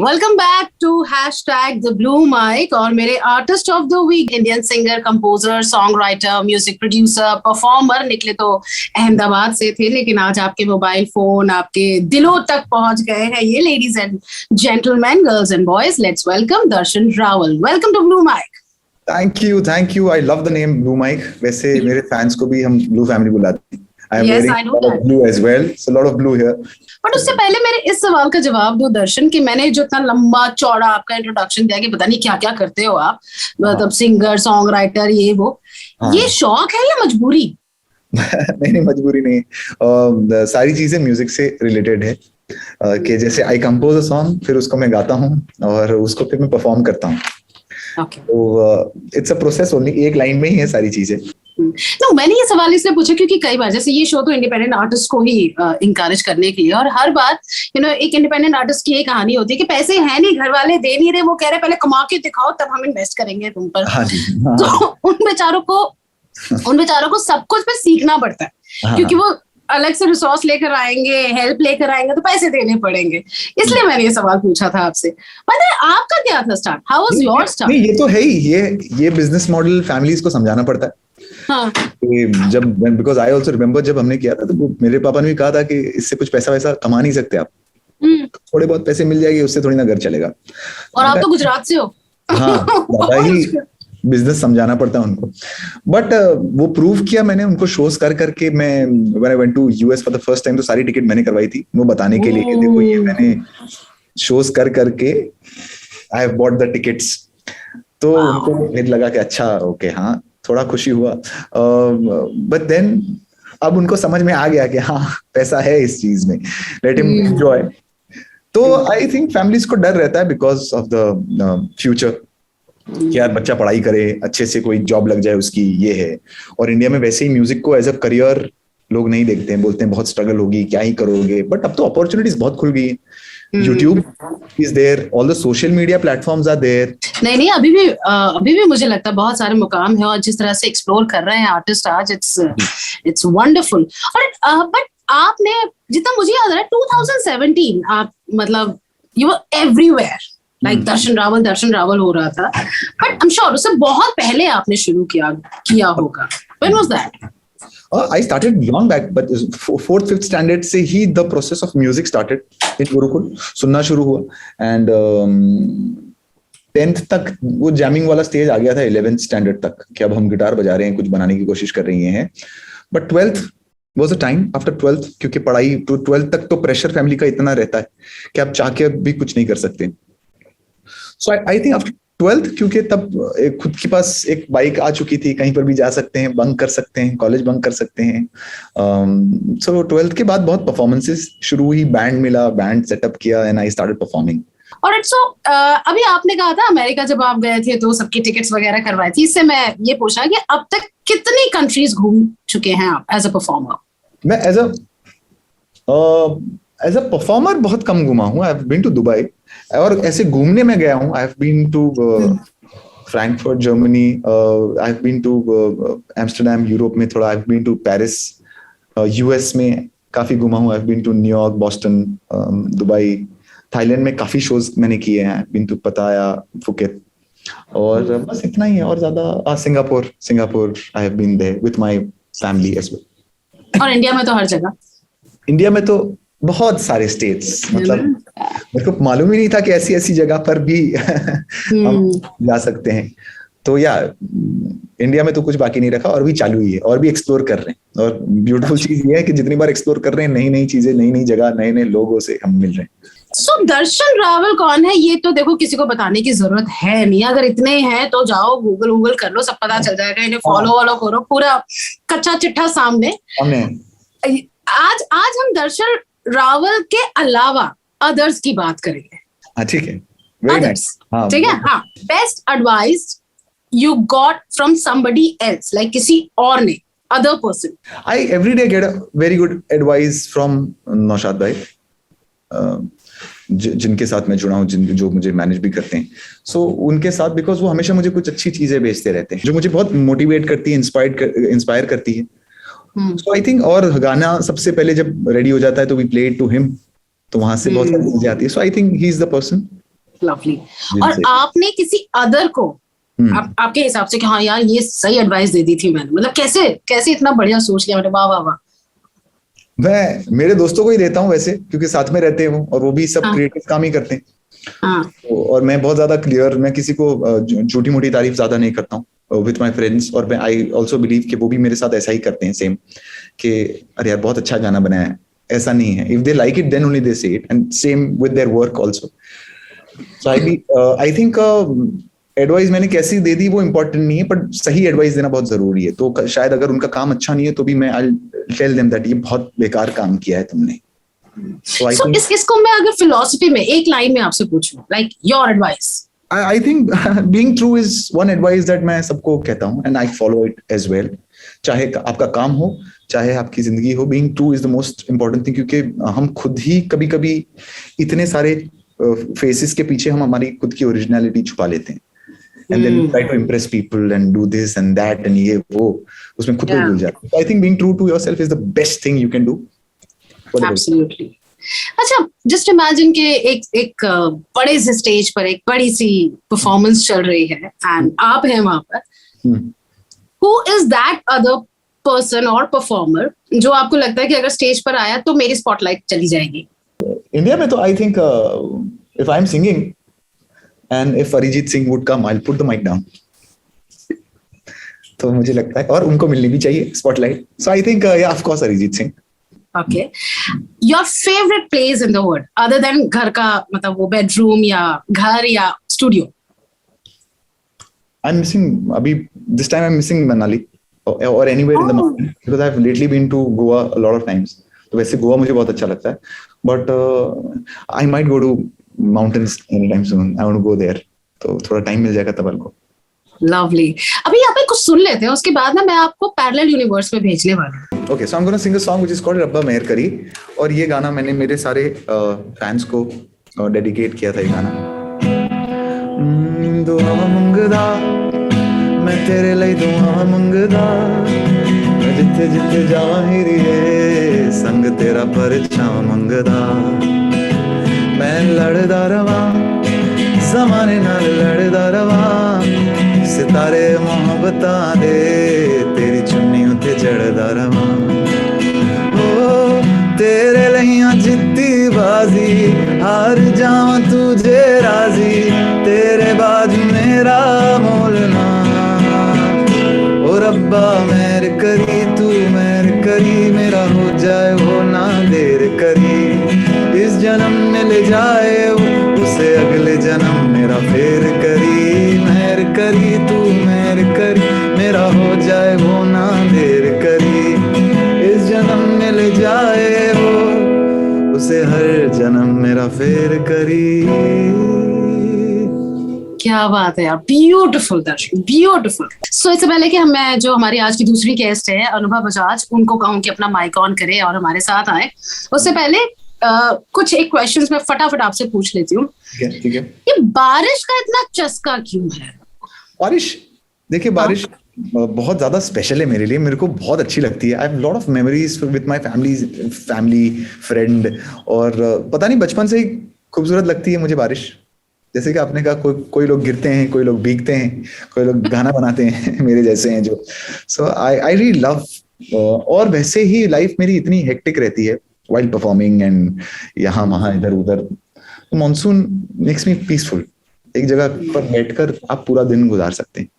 Welcome back to #TheBlueMic और मेरे artist of the week Indian singer, composer, songwriter, music producer, performer निकले तो अहमदाबाद से थे, लेकिन आज आपके मोबाइल फोन आपके दिलों तक पहुंच गए हैं। ये ladies and gentleman, girls and boys, let's welcome Darshan Raval. Welcome to blue mic. Thank you. I love the name blue mic. वैसे मेरे फैंस को भी हम ब्लू फैमिली बुलाते हैं। Yes, I know that. Blue as well. So a lot of blue here. But उससे पहले मेरे इस सवाल का जवाब दो दर्शन, कि मैंने जो इतना लंबा चौड़ा आपका इंट्रोडक्शन दिया कि पता नहीं क्या क्या करते हो आप, मतलब सिंगर, सॉन्ग राइटर, ये वो, ये शौक है या मजबूरी? नहीं, मजबूरी नहीं। सारी चीजें म्यूजिक से रिलेटेड है। कि जैसे आई कंपोज अ सॉन्ग, फिर उसको मैं गाता हूँ और उसको फिर मैं परफॉर्म करता हूँ। तो इट्स अ प्रोसेस ओनली, एक लाइन में ही है सारी चीजें। तो मैंने ये सवाल इसलिए पूछा क्योंकि कई बार, जैसे ये शो तो इंडिपेंडेंट आर्टिस्ट को ही इंकरेज करने के लिए, और हर बार एक इंडिपेंडेंट आर्टिस्ट की एक कहानी होती है कि पैसे हैं नहीं, घर वाले दे नहीं रहे, वो कह रहे पहले कमा के दिखाओ तब हम इन्वेस्ट करेंगे तुम पर। तो उन बेचारों को सब कुछ पे सीखना पड़ता है, क्योंकि वो अलग से रिसोर्स लेकर आएंगे, हेल्प लेकर आएंगे, तो पैसे देने पड़ेंगे। इसलिए मैंने ये सवाल पूछा था आपसे। पता है आपका क्या था start? How was your start? ये तो है ही, ये बिजनेस मॉडल फैमिलीज को समझाना पड़ता है। हाँ। जब बिकॉज आई ऑल्सो रिमेम्बर जब हमने किया था, तो मेरे पापा ने भी कहा था कि इससे कुछ पैसा वैसा कमा नहीं सकते आप, थोड़े बहुत पैसे मिल जाएंगे, उससे थोड़ी ना घर चलेगा। और आप तो गुजरात से हो। हाँ, ज्यादा ही बिजनेस समझाना पड़ता है उनको। बट वो प्रूव किया मैंने उनको शोज कर करके। मैं when I went to US for the first time, तो सारी टिकट मैंने करवाई थी, वो बताने के लिए कि देखो ये मैंने शोज कर करके I have bought the tickets. तो उनको फिर लगा कि अच्छा, ओके, हाँ, थोड़ा खुशी हुआ। बट देन अब उनको समझ में आ गया कि हाँ, पैसा है इस चीज में, लेट हिम एंजॉय। तो आई थिंक फैमिलीज को डर रहता है बिकॉज ऑफ द फ्यूचर, कि यार बच्चा पढ़ाई करे, अच्छे से कोई जॉब लग जाए उसकी, ये है। और इंडिया में वैसे ही म्यूजिक को एज अ करियर लोग नहीं देखते हैं, बोलते हैं बहुत स्ट्रगल होगी, क्या ही करोगे। बट अब तो अपॉर्चुनिटीज बहुत खुल गई है। YouTube is there, all the social media platforms are there. नहीं, अभी भी मुझे लगता है बहुत सारे मुकाम है, और जिस तरह से एक्सप्लोर कर रहे हैं आर्टिस्ट आज, इट्स वंडरफुल। और बट आपने, जितना मुझे याद आ रहा है, 2017 आप, मतलब यू वर एवरीवेयर, लाइक दर्शन रावल हो रहा था। बट आई एम श्योर उससे बहुत पहले आपने शुरू किया होगा। When was that? I started long back, but 4th 5th standard से ही the process of music started in Gurukul, सुनना शुरू हुआ। and 10th तक वो जैमिंग वाला स्टेज आ गया था, 11th स्टैंडर्ड तक, कि अब हम गिटार बजा रहे हैं, कुछ बनाने की कोशिश कर रही हैं। But 12th was a time after 12th, क्योंकि पढ़ाई 12th तक तो प्रेशर फैमिली का इतना रहता है कि आप चाह के भी कुछ नहीं कर सकते। So I think after 12th, क्योंकि तब खुद के पास एक बाइक आ चुकी थी, कहीं पर भी जा सकते हैं, बंक कर सकते हैं, कॉलेज बंक कर सकते हैं। सो 12th के बाद बहुत परफॉर्मेंसेस शुरू हुई, बैंड मिला, बैंड सेटअप किया, एंड आई स्टार्टेड परफॉर्मिंग। और सो अभी आपने कहा था अमेरिका जब आप गए थे तो सबकी टिकट्स वगैरह करवाई थी। इससे मैं ये पूछा कि अब तक कितनी कंट्रीज घूम चुके हैं आप एज अ परफॉर्मर? मैं एज अ परफॉर्मर बहुत कम घुमा हूँ। I have been to Dubai, और ऐसे घूमने में गया हूँ। I have been to Frankfurt, Germany. I have been to Amsterdam, Europe में थोड़ा। I have been to Paris, US में काफी घुमा हूँ। I have been to New York, Boston, Dubai. Thailand में काफी शोज मैंने किए हैं। I have been to Pattaya, Phuket, और बस इतना ही है। और ज्यादा Singapore I have been there with my family as well. और इंडिया में तो हर जगह, इंडिया में तो बहुत सारे स्टेट्स, मतलब मेरे को मालूम ही नहीं था कि ऐसी जगह पर भी हम जा सकते हैं। तो इंडिया में तो कुछ बाकी नहीं रखा, और भी चालू ही है, और भी एक्सप्लोर कर रहे हैं। और ब्यूटीफुल चीज ये है कि जितनी बार एक्सप्लोर कर रहे हैं, नई नई चीजें, नई नई जगह, नए नए लोगों से हम मिल रहे हैं। सो दर्शन रावल कौन है, ये तो देखो किसी को बताने की जरूरत है नहीं। अगर इतने हैं तो जाओ गूगल कर लो, सब पता चल जाएगा। इन्हें फॉलो करो, पूरा कच्चा चिट्ठा सामने। आज हम दर्शन रावल के अलावा अदर्स की बात करेंगे। हाँ, ठीक है, वेरी नाइस। ठीक है, हाँ। Best advice you got from somebody else, like किसी और ने, other person. I every day get a very good advice from Naushad भाई, जिनके साथ मैं जुड़ा हूँ, जो मुझे मैनेज भी करते हैं। सो उनके साथ, बिकॉज वो हमेशा मुझे कुछ अच्छी चीजें भेजते रहते हैं, जो मुझे बहुत मोटिवेट करती है, इंस्पायर करती है। सो आई थिंक, और गाना सबसे पहले जब रेडी हो जाता है तो we play it to him, तो वहां से बहुत सारी चीजें आती है। So I think he is the person lovely. और आपने किसी अदर को आपके हिसाब से कि हाँ यार ये सही एडवाइस दे दी थी मैंने, मतलब कैसे कैसे इतना बढ़िया सोच लिया मैंने, वाह वाह वाह। मैं मेरे दोस्तों को ही देता हूँ वैसे, क्योंकि साथ में रहते हैं वो, और वो भी सब क्रिएटिव काम ही करते हैं। और मैं बहुत ज्यादा क्लियर, मैं किसी को छोटी मोटी तारीफ ज्यादा नहीं करता हूँ विथ माय फ्रेंड्स। और मैं आई ऑल्सो बिलीव कि वो भी मेरे साथ ऐसा ही करते हैं सेम, कि अरे यार बहुत अच्छा गाना बनाया है, ऐसा नहीं है। If they like it then only they say it, and same with their work also. So I think advice मैंने कैसी दे दी वो इम्पोर्टेंट नहीं है, बट सही एडवाइस देना बहुत जरूरी है। तो शायद अगर उनका काम अच्छा नहीं है तो भी मैं आई टेल देम दैट ये बहुत बेकार काम किया है तुमने। So इसको मैं अगर फिलॉसफी में एक लाइन में आपसे पूछूं, like your advice. I think being true is one advice that मैं सबको कहता हूँ, and I follow it as well. चाहे आपका काम हो, चाहे आपकी जिंदगी हो, being true is the most important thing, क्योंकि हम खुद ही कभी कभी इतने सारे फेसेस के पीछे हम हमारी खुद की ओरिजिनलिटी छुपा लेते हैं, and then try to impress people and do this and that and ये वो, उसमें खुद को भूल जाते हैं। I think being true to yourself is the best thing you can do. Absolutely. अच्छा, जस्ट इमेजिन के एक बड़े से स्टेज पर एक बड़ी सी परफॉर्मेंस चल रही है एंड आप हैं वहां पर। Who is that other person और परफॉर्मर जो आपको लगता है कि अगर स्टेज पर आया तो मेरी स्पॉटलाइट चली जाएगी? इंडिया में तो I think if I am singing and if Arijit Singh would come, I will put the mic down. तो मुझे लगता है, और उनको मिलनी भी चाहिए spotlight. So I think yeah of course Arijit Singh. Okay. Your favorite place in the world, other than घर का, मतलब वो bedroom या घर या studio? I'm missing this time I'm missing Manali or anywhere in the mountain, because I've lately been to Goa a lot of times. तो वैसे गोवा मुझे बहुत अच्छा लगता है, but I might go to mountains anytime soon. I want to go there. तो थोड़ा time मिल जाएगा तब को। Lovely. अभी यहाँ पे कुछ सुन लेते हैं, उसके बाद ना मैं आपको पैरेलल यूनिवर्स में भेजने वाला हूँ। Okay, so I'm gonna sing a song which is called रब्बा मेहर करी, और ये गाना मैंने मेरे सारे फैंस को डेडिकेट किया था। ये गाना दुआ मंगदा मैं तेरे लिए, दुआ मंगदा मैं जिथे जिथे जावां हिरिए, संग तेरा परछावां मंगदा, मैं लड़दा रवां ज़माने नाल लड़दा रवां, सितारे मोहब्बतां दे तेरी चुन्नी उत्ते चढ़दा रवां, ओ तेरे लहियां जित्ती बाजी, हार जावां तुझे राजी, तेरे बाजू मेरा मोलना, ओ रब्बा मेहर करी तू मेहर करी, मेरा हो जाए वो ना देर करी, इस जन्म में ले जाए उसे अगले जन्म मेरा फेर करी, मेहर करी तू मेहर करी, मेरा हो जाए वो ना देर करी, इस जन्म में ले जाए वो उसे हर जन्म मेरा फेर करी। क्या बात है यार, ब्यूटीफुल दर्शक, ब्यूटीफुल। सो इससे पहले कि मैं जो हमारी आज की दूसरी गेस्ट है अनुभा बजाज, उनको कहूँ कि अपना माइक ऑन करे और हमारे साथ आए, उससे पहले कुछ एक क्वेश्चंस मैं फटाफट आपसे पूछ लेती हूँ। ठीक है। ये बारिश का इतना चस्का क्यों है? बारिश, देखिए बारिश बहुत ज्यादा स्पेशल है मेरे लिए, मेरे को बहुत अच्छी लगती है। I have lot of memories with my family friend, और पता नहीं बचपन से ही खूबसूरत लगती है मुझे बारिश। जैसे कि आपने कहा कोई लोग गिरते हैं, कोई लोग भीगते हैं, कोई लोग गाना बनाते हैं मेरे जैसे हैं जो। सो आई रियली लव, और वैसे ही लाइफ मेरी इतनी हेक्टिक रहती है while performing and यहाँ वहाँ इधर उधर। मॉनसून मेक्स मी पीसफुल, एक जगह पर बैठकर आप पूरा दिन गुजार सकते हैं,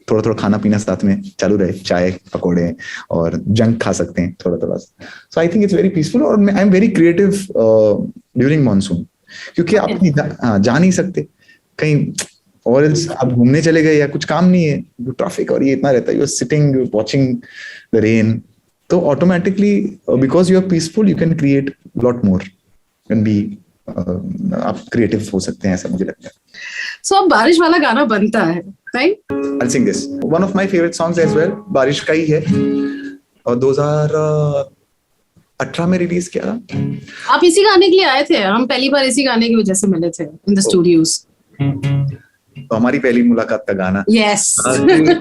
थोड़ा थोड़ा खाना पीना साथ में चालू रहे, चाय पकौड़े और जंक खा सकते हैं थोड़ा थोड़ा। So I think it's very peaceful, और I am very creative during monsoon, क्योंकि आप जा नहीं सकते कहीं, और आप घूमने चले गए या कुछ काम नहीं है, ट्रैफिक और ये इतना रहता है, you are sitting watching the rain, तो automatically because you are peaceful you can create lot more, can be आप क्रिएटिव हो सकते हैं, ऐसा मुझे लगता है। सो अब बारिश वाला गाना बनता है, right? I'll sing this. One of my favorite songs as well, बारिश का ही है, और 2018 में रिलीज किया था। आप इसी गाने के लिए आए थे? हम पहली बार इसी गाने की वजह से मिले थे इन द स्टूडियोज। तो हमारी पहली मुलाकात का गाना। Yes.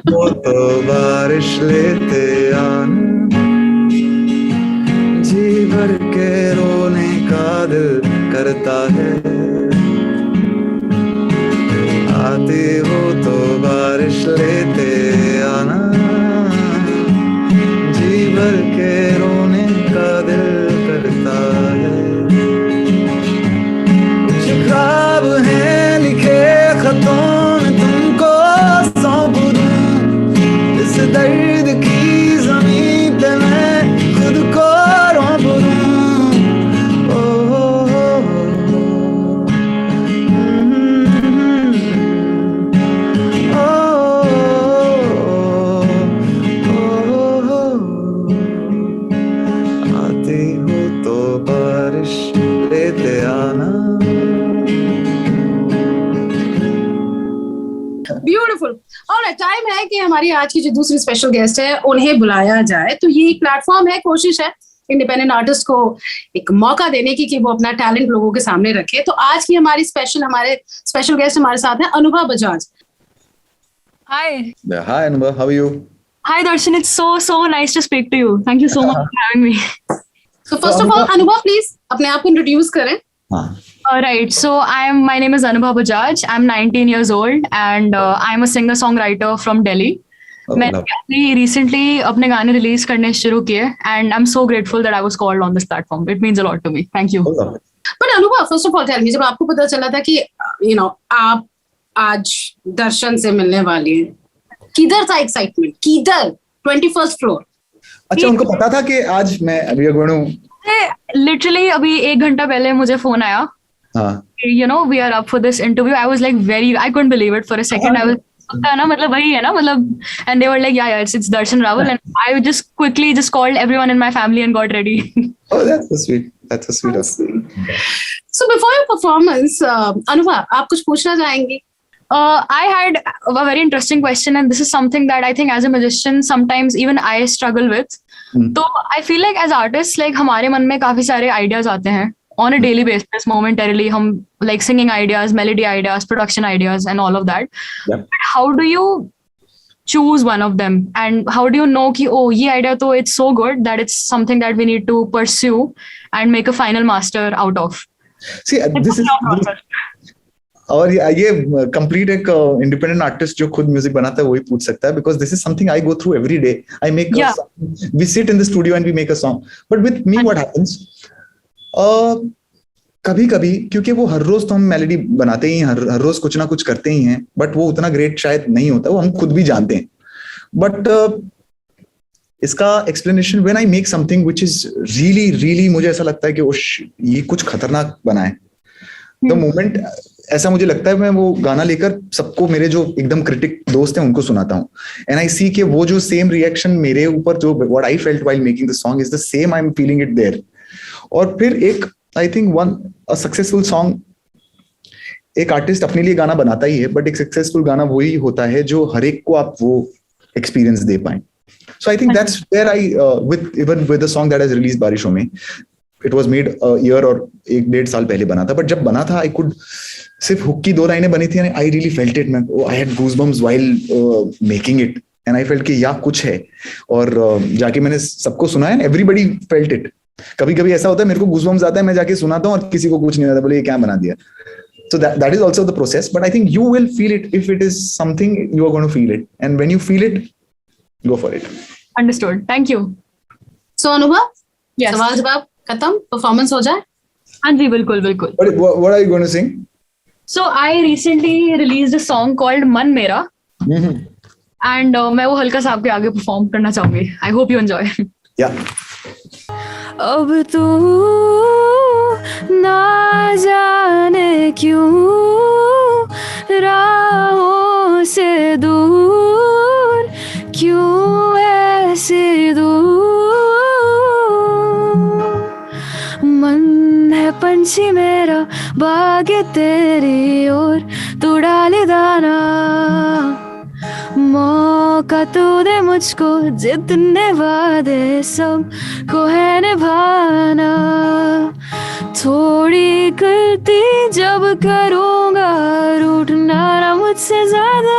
तो बारिश लेते आना, जी भर के रोने का दिल करता है, आते हो तो बारिश लेते आना, जी भर के रोने का दिल करता है। कुछ ख्वाब हैं लिखे खतों में तुमको सौंप दूं, इस दर्द की जमीन पे मैं खुद को रौंप दूं। ब्यूटीफुल। और टाइम है कि हमारी आज की जो दूसरी स्पेशल गेस्ट है उन्हें बुलाया जाए। तो ये एक प्लेटफॉर्म है, कोशिश है इंडिपेंडेंट आर्टिस्ट को एक मौका देने की कि वो अपना टैलेंट लोगों के सामने रखे। तो आज की हमारे स्पेशल गेस्ट हमारे साथ हैं Anubha Bajaj. Hi. Yeah, hi Anubha, how are you? Hi Darshan, it's so nice to speak to you. Thank you so much for having me. So first of all, Anubha please अपने आप को इंट्रोड्यूस करें। Alright, so my name is Anubha Bajaj. I'm 19 years old and I'm a singer-songwriter from Delhi. मैंने recently अपने गाने release करने शुरू किए and I'm so grateful that I was called on this platform. It means a lot to me. Thank you. But Anubha, first of all tell me, जब आपको पता चला था कि आप आज दर्शन से मिलने वाली हैं, किधर था एक्साइटमेंट? किधर? 21st floor? अच्छा, उनको पता था कि आज मैं अभी लिटरली अभी 1 घंटा पहले मुझे फोन आया, we are up for this interview. I was like I couldn't believe it for a second. I was ना मतलब वही है ना मतलब, and they were like yeah it's Darshan Rawal, and I just quickly called everyone in my family and got ready. Oh, that's so sweet. That's so sweet. So before your performance, Anubha, आप कुछ पूछना चाहेंगी? I had a very interesting question, and this is something that I think as a musician sometimes even I struggle with. तो I feel like as artists, like हमारे मन में काफी सारे ideas आते हैं on a daily basis, momentarily, हम like singing ideas, melody ideas, production ideas, and all of that. Yep. But how do you choose one of them, and how do you know कि oh ये idea तो it's so good that it's something that we need to pursue and make a final master out of? See, this is और ये complete एक independent artist जो खुद music बनाता है वही पूछ सकता है, because this is something I go through every day. I make we sit in the studio and we make a song, but with me what happens, कभी कभी क्योंकि वो हर रोज तो हम मेलोडी बनाते ही हर रोज कुछ ना कुछ करते ही हैं, बट वो उतना ग्रेट शायद नहीं होता, वो हम खुद भी जानते हैं. बट इसका explanation when I make something which is really मुझे ऐसा लगता है कि ये कुछ खतरनाक बना है, द मोमेंट ऐसा मुझे लगता है मैं वो गाना लेकर सबको, मेरे जो एकदम क्रिटिक दोस्त हैं उनको सुनाता हूँ, एंड आई सी कि वो जो सेम रिएक्शन मेरे ऊपर जो what I felt while making the song is the same, I am feeling it there. और फिर एक I think a successful song, एक आर्टिस्ट अपने लिए गाना बनाता ही है, बट एक सक्सेसफुल गाना वही होता है जो हर एक को आप वो एक्सपीरियंस दे पाए. So I think that's where I even with the song that has released बारिशों में, it was made a year or 1-1.5 साल पहले बना था, but जब बना था I could सिर्फ हुक की 2 लाइनें बनी थी, I really felt it, man. I had goosebumps while making it, and I felt कि या कुछ है. और जाके मैंने सबको सुनाया and everybody felt it. कभी कभी ऐसा होता है मेरे को goosebumps आता है, मैं जाके सुनाता हूँ और किसी को कुछ नहीं होता, बोले ये क्या बना दिया. So that is also the process, but I think you will feel it if it is something you are going to feel it, and when you feel it, go for it. Understood. Thank you. So Anubha, yes. सवाल जवाब खत्म, performance हो जाए. हाँ जी, बिल्कुल बिल्कुल. What are you going to sing? So I recently released a song called मन मेरा, and मैं वो हल्का सा आपके आगे परफॉर्म करना चाहूंगी. I hope you enjoy. Yeah. अब तू ना जाने क्यों राहों से दूर, क्यों ऐसे दूर, मन है पंछी मेरा भागे तेरी ओर, तू डाले दाना मौका तू दे मुझको, जितने वादे सब को है निभाना, थोड़ी गलती जब करूँगा रूठना ना मुझसे ज्यादा,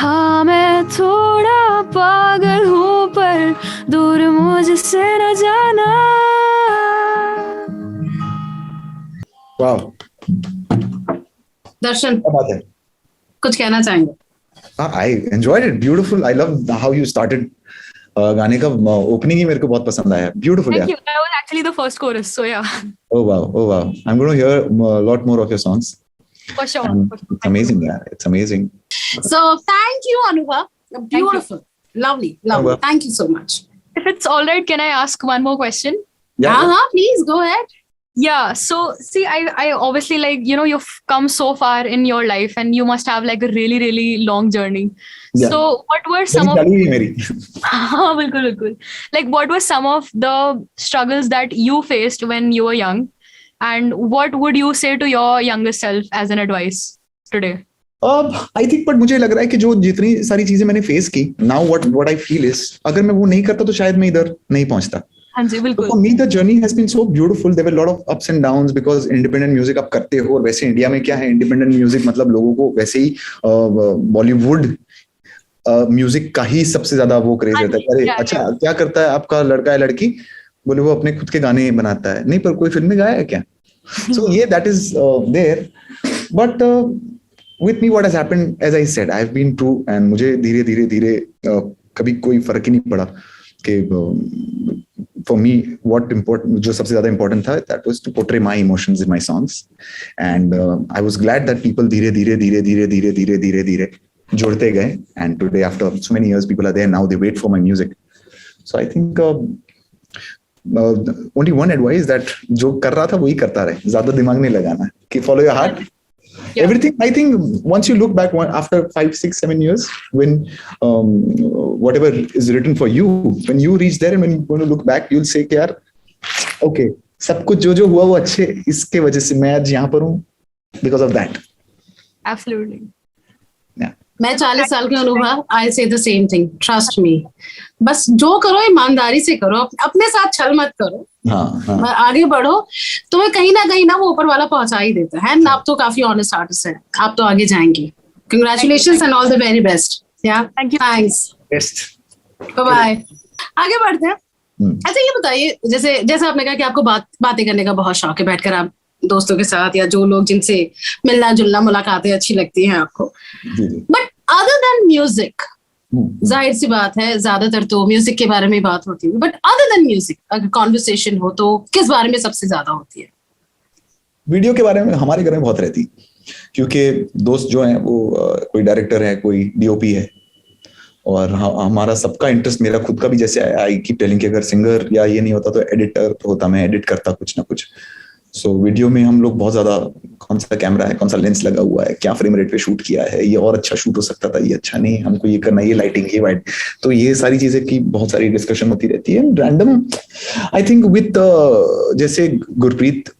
हाँ मैं थोड़ा पागल हूँ पर दूर मुझसे न जाना. Wow. दर्शन, क्या बात है। कुछ कहना चाहेंगे? I enjoyed it, beautiful. I love how you started. गाने का ओपनिंग ही मेरे को बहुत पसंद आया, beautiful Thank यार. you. That was actually the first chorus, so yeah. Oh wow, oh wow. I'm going to hear a lot more of your songs. For sure. It's amazing, yeah. It's amazing. So thank you, Anubha. Beautiful, lovely. Anubha. Thank you so much. If it's all right, can I ask one more question? Yeah. Please go ahead. Yeah. So see, I obviously like, you've come so far in your life and you must have like a really, really long journey. Yeah. So what were some of मेरी बिल्कुल. Like what were some of the struggles that you faced when you were young? And what would you say to your younger self as an advice today? I think, but मुझे लग रहा है कि जो जितनी सारी चीजें मैंने फेस की, now what I feel is, अगर मैं वो नहीं करता तो शायद मैं इधर नहीं पहुंचता. हाँ जी, बिल्कुल. For me, the journey has been so beautiful. There were a lot of ups and downs because independent music आप करते हो, और वैसे इंडिया में क्या है, independent music मतलब लोगों को वैसे ही बॉलीवुड म्यूजिक का ही सबसे ज्यादा वो क्रेज रहता है. अरे अच्छा, क्या करता है आपका लड़का है लड़की, बोले वो अपने खुद के गाने बनाता है, नहीं पर कोई फिल्म में गाया है क्या? So yeah, that is there. But with me, what has happened, as I said, I have been true, and मुझे धीरे धीरे कभी कोई फर्क ही नहीं पड़ा कि for me what important, जो सबसे ज्यादा important था, that was to portray my emotions in my songs, and I was glad that people धीरे धीरे जोड़ते गए, and today after so many years people are there now, they wait for my music. So I think only one advice, that जो कर रहा था वही करता रहे, ज्यादा दिमाग नहीं लगाना, कि follow your heart. Yeah. Everything, I think once you look back after 5, 6, 7 years, when whatever is written for you, when you reach there and when you're going to look back, you'll say कि यार okay, सब कुछ जो हुआ वो अच्छे, इसके वजह से मैं आज यहाँ पर हूँ, because of that. Absolutely. Yeah. मैं 40 साल की अनुभव, आई से the same thing, trust me. बस जो करो ईमानदारी से करो, अपने साथ छल मत करो. हाँ. आगे बढ़ो, तुम्हें कहीं ना वो ऊपर वाला पहुंचा ही देता है. आप तो काफी ऑनेस्ट आर्टिस्ट हैं, आप तो आगे जाएंगे. Congratulations and all the very best. Yeah thanks. Bye bye. आगे बढ़ते हैं. अच्छा ये बताइए, जैसे आपने कहा कि आपको बातें करने का बहुत शौक है, बैठकर आप दोस्तों के साथ या जो लोग जिनसे मिलना जुलना मुलाकातें अच्छी लगती हैं आपको, बट अदर देन म्यूजिक, जाहिर सी बात है ज्यादातर तो म्यूजिक के बारे में बात होती है, बट अदर देन म्यूजिक अगर कॉन्वर्सेशन हो तो किस बारे में सबसे ज्यादा होती है? वीडियो के बारे में हमारे घर में बहुत रहती, क्योंकि दोस्त जो हैं वो कोई डायरेक्टर है, कोई डीओपी है, और हमारा सबका इंटरेस्ट, मेरा खुद का भी जैसे आई कीप टेलिंग कि अगर सिंगर या ये नहीं होता तो एडिटर होता, मैं एडिट करता कुछ ना कुछ. सो वीडियो में हम लोग बहुत ज्यादा, कौन सा कैमरा है, कौन सा लेंस लगा हुआ है, क्या फ्रेम रेट पे शूट किया है, ये और अच्छा शूट हो सकता था, ये अच्छा नहीं, हमको ये करना, ये लाइटिंग, ये वाइट, तो ये सारी चीजें की बहुत सारी डिस्कशन होती रहती है. रैंडम आई थिंक विद जैसे गुरप्रीत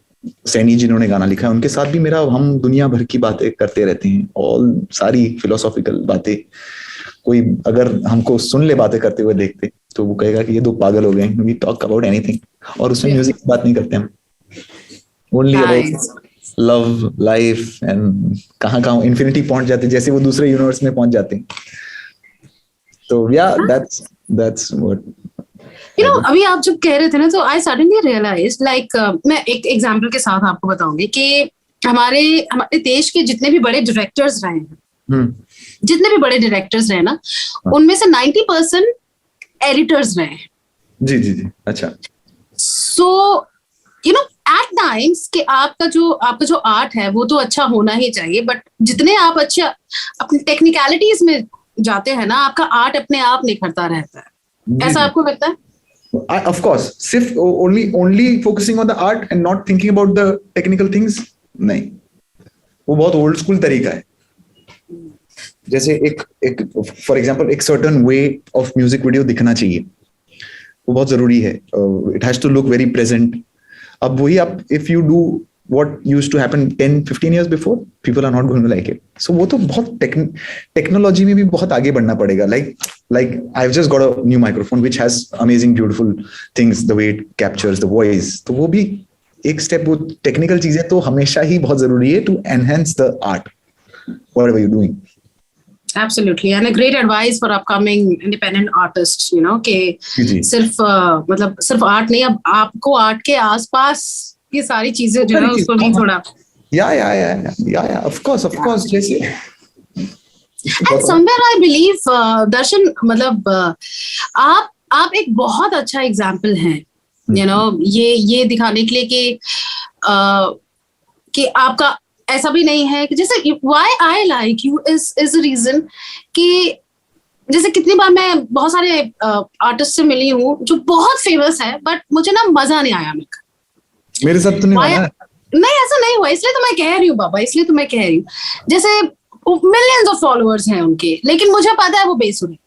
सैनी जिन्होंने गाना लिखा है, उनके साथ भी मेरा, हम दुनिया भर की बातें करते रहते हैं, ऑल सारी फिलोसॉफिकल बातें. कोई अगर हमको सुन ले बातें करते हुए देखते तो वो कहेगा कि ये दो पागल हो गए, वी टॉक अबाउट एनीथिंग, और उसमें म्यूजिक की बात नहीं करते हम, only about love, life and कहाँ इन्फिनिटी पहुंच जाते, जैसे वो दूसरे यूनिवर्स में पहुंच जाते हैं. तो या दैट्स व्हाट अभी आप जब कह रहे थे ना, तो आई सडनली रियलाइज, लाइक मैं एक एग्जांपल के साथ आपको बताऊंगी कि हमारे देश के जितने भी बड़े डायरेक्टर्स रहे हैं, जितने भी बड़े डायरेक्टर्स रहे ना, उनमें से 90% एडिटर्स रहे हैं. जी. अच्छा. सो एट टाइम्स कि आपका जो आर्ट है वो तो अच्छा होना ही चाहिए, बट जितने आप अच्छा अपनी टेक्निकलिटीज में जाते हैं ना, आपका आर्ट अपने आप निखरता रहता है. ऐसा आपको लगता है? Of course, सिर्फ only focusing on the art and not thinking about the technical things, नहीं, वो बहुत old school तरीका है. जैसे एक फॉर एग्जांपल एक certain way of music video दिखना चाहिए, वो बहुत जरूरी है. It has to look very present. अब वही आप, if you do what used to happen 10-15 years before, people are not going to like it. So वो तो बहुत टेक्नोलॉजी में भी बहुत आगे बढ़ना पड़ेगा. Like I've just got a new microphone which has amazing beautiful things, the way it captures the voice. तो वो भी एक स्टेप, वो टेक्निकल चीजें तो हमेशा ही बहुत जरूरी है to enhance the art, whatever you're doing. Absolutely, and a great advice for upcoming independent artists, कि सिर्फ आर्ट नहीं, अब आपको आर्ट के आसपास ये सारी चीजें जो है उसको भी थोड़ा Yeah, of course, जैसे And somewhere I believe दर्शन मतलब आप एक बहुत अच्छा एग्जाम्पल हैं, you know, ये दिखाने के लिए कि आपका ऐसा भी नहीं है कि जैसे why I like you is a reason कि जैसे कितनी बार मैं बहुत सारे आर्टिस्ट से मिली हूँ जो बहुत फेमस है, बट मुझे ना मजा नहीं आया। मेरे साथ तो नहीं हुआ ना। नहीं, ऐसा नहीं हुआ, इसलिए तो मैं कह रही हूँ बाबा, इसलिए तो मैं कह रही हूँ। जैसे मिलियंस ऑफ फॉलोअर्स हैं उनके, लेकिन मुझे पता है वो बेसुरे,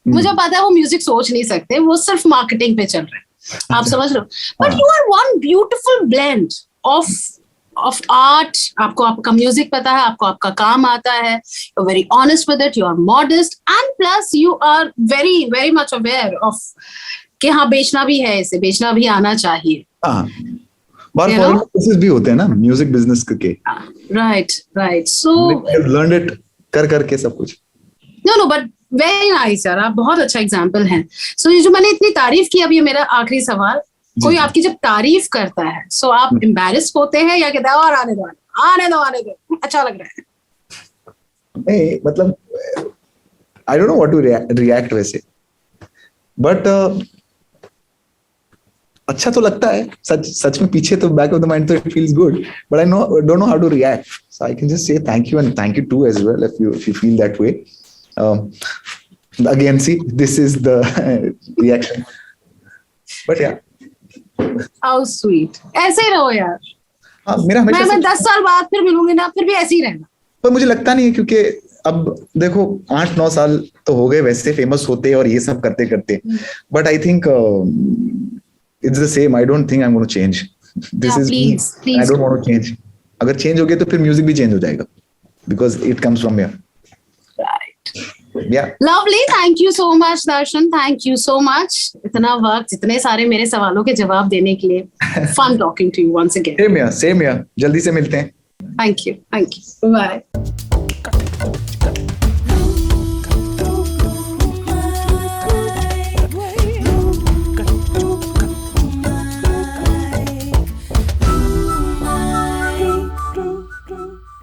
मुझे पता है वो म्यूजिक सोच नहीं सकते, वो सिर्फ मार्केटिंग पे चल रहे हैं। आप समझ रहे हो? But you are one beautiful blend of art. आपको आपका म्यूजिक पता है, आपको आपका काम आता है, you are very honest with it, you are modest, and plus you are very very much aware of कि हाँ बेचना भी है, इसे बेचना भी आना चाहिए। बार भी होते हैं ना म्यूजिक बिजनेस के। राइट सो लर्न इट करके सब कुछ। नो बट वेरी नाइस यार, आप बहुत अच्छा एग्जांपल हैं। सो ये जो मैंने इतनी तारीफ की, अब ये मेरा आखिरी सवाल, कोई आपकी जब तारीफ करता है सो आप एम्बैरेस होते हैं या कहते हैं और आने दो अच्छा लग रहा है? नहीं मतलब I don't know what to react वैसे, बट अच्छा तो लगता है सच में पीछे तो बैक ऑफ द माइंड तो it feels good, but I don't know how to react, so I can just say thank you and thank you too as well if you feel that way. Again, see, this is the reaction. But yeah. How sweet. ऐसे ही रहो यार। हाँ, मेरा हमेशा मैं 10 साल बाद फिर मिलूंगी ना, फिर भी ऐसे ही रहना। पर मुझे लगता नहीं है, क्योंकि अब देखो 8-9 साल तो हो गए वैसे फेमस होते और ये सब करते करते, but I think it's the same. I don't think I am gonna change. This is me, I don't want to change. अगर चेंज हो गया तो फिर म्यूजिक भी चेंज हो जाएगा, because it comes from here. Yeah. Lovely. Thank you so much, Darshan. Thank you so much. इतना वक्त, इतने सारे मेरे सवालों के जवाब देने के लिए। Fun talking to you once again. Same here. Jल्दी से मिलते हैं। Thank you. Bye.